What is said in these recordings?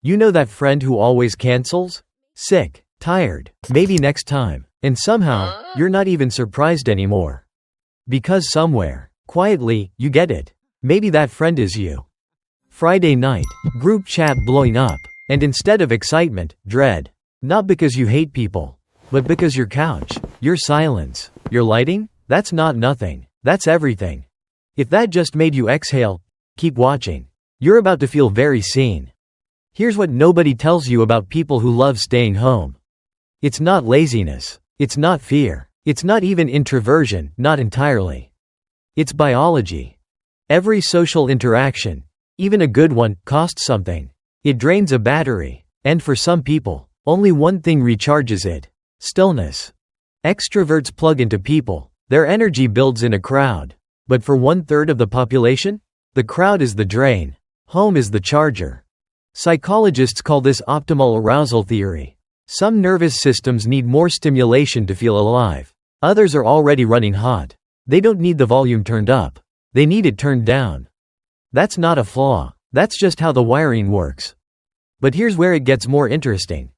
You know that friend who always cancels? Sick, tired, maybe next time. And somehow, you're not even surprised anymore. Because somewhere, quietly, you get it. Maybe that friend is you. Friday night, group chat blowing up. And instead of excitement, dread. Not because you hate people, but because your couch, your silence, your lighting, that's not nothing. That's everything. If that just made you exhale, keep watching. You're about to feel very seen. Here's what nobody tells you about people who love staying home. It's not laziness. It's not fear. It's not even introversion, not entirely. It's biology. Every social interaction, even a good one, costs something. It drains a battery. And for some people, only one thing recharges it: stillness. Extroverts plug into people. Their energy builds in a crowd. But for 1/3 of the population, the crowd is the drain. Home is the charger. Psychologists call this optimal arousal theory. Some nervous systems need more stimulation to feel alive. Others are already running hot. They don't need the volume turned up. They need it turned down. That's not a flaw. That's just how the wiring works. But here's where it gets more interesting.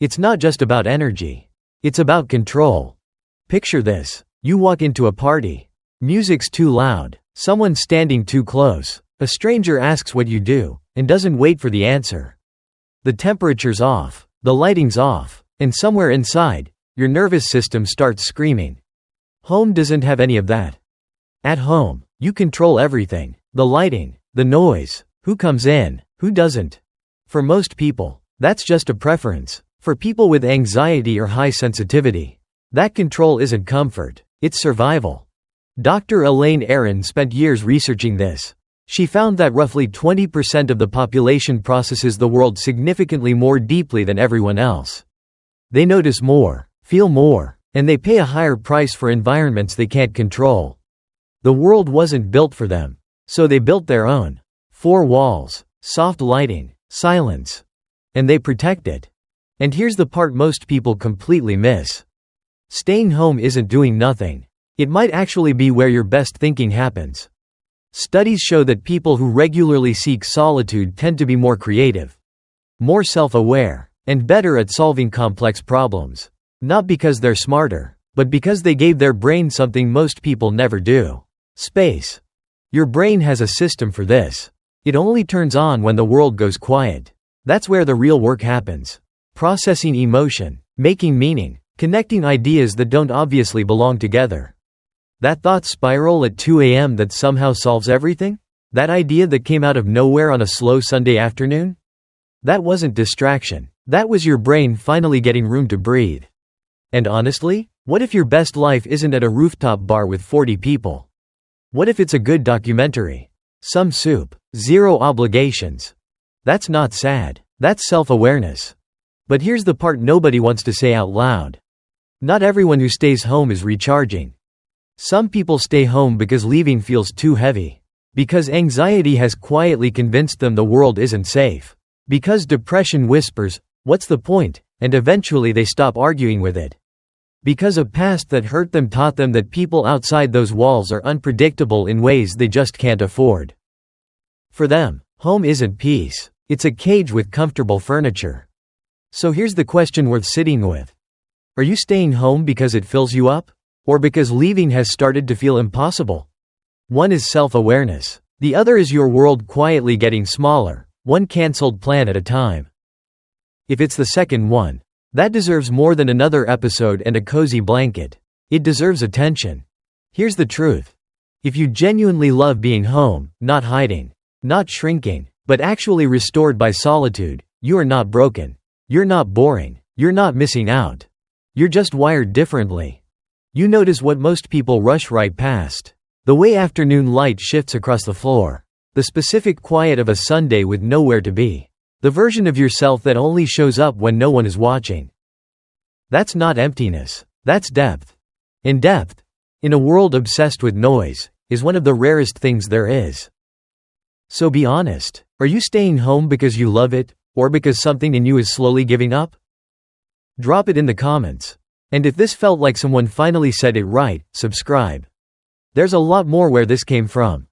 It's not just about energy. It's about control. Picture this. You walk into a party. Music's too loud. Someone's standing too close. A stranger asks what you do, and doesn't wait for the answer. The temperature's off. The lighting's off. And somewhere inside, your nervous system starts screaming. Home doesn't have any of that. At home, you control everything. The lighting, the noise, who comes in, who doesn't. For most people, that's just a preference. For people with anxiety or high sensitivity, that control isn't comfort, it's survival. Dr. Elaine Aron spent years researching this. She found that roughly 20% of the population processes the world significantly more deeply than everyone else. They notice more, feel more, and they pay a higher price for environments they can't control. The world wasn't built for them, so they built their own. 4 walls, soft lighting, silence. And they protect it. And here's the part most people completely miss. Staying home isn't doing nothing. It might actually be where your best thinking happens. Studies show that people who regularly seek solitude tend to be more creative, more self-aware, and better at solving complex problems. Not because they're smarter, but because they gave their brain something most people never do: space. Your brain has a system for this. It only turns on when the world goes quiet. That's where the real work happens. Processing emotion, making meaning, connecting ideas that don't obviously belong together. That thought spiral at 2 a.m. that somehow solves everything? That idea that came out of nowhere on a slow Sunday afternoon? That wasn't distraction. That was your brain finally getting room to breathe. And honestly, what if your best life isn't at a rooftop bar with 40 people? What if it's a good documentary? Some soup. Zero obligations. That's not sad. That's self-awareness. But here's the part nobody wants to say out loud. Not everyone who stays home is recharging. Some people stay home because leaving feels too heavy. Because anxiety has quietly convinced them the world isn't safe. Because depression whispers, "What's the point?" and eventually they stop arguing with it. Because a past that hurt them taught them that people outside those walls are unpredictable in ways they just can't afford. For them, home isn't peace. It's a cage with comfortable furniture. So here's the question worth sitting with. Are you staying home because it fills you up? Or because leaving has started to feel impossible? One is self-awareness. The other is your world quietly getting smaller, one cancelled plan at a time. If it's the second one, that deserves more than another episode and a cozy blanket. It deserves attention. Here's the truth. If you genuinely love being home, not hiding, not shrinking, but actually restored by solitude, you are not broken. You're not boring. You're not missing out. You're just wired differently. You notice what most people rush right past. The way afternoon light shifts across the floor. The specific quiet of a Sunday with nowhere to be. The version of yourself that only shows up when no one is watching. That's not emptiness. That's depth. And depth, in a world obsessed with noise, is one of the rarest things there is. So be honest. Are you staying home because you love it, or because something in you is slowly giving up? Drop it in the comments. And if this felt like someone finally said it right, subscribe. There's a lot more where this came from.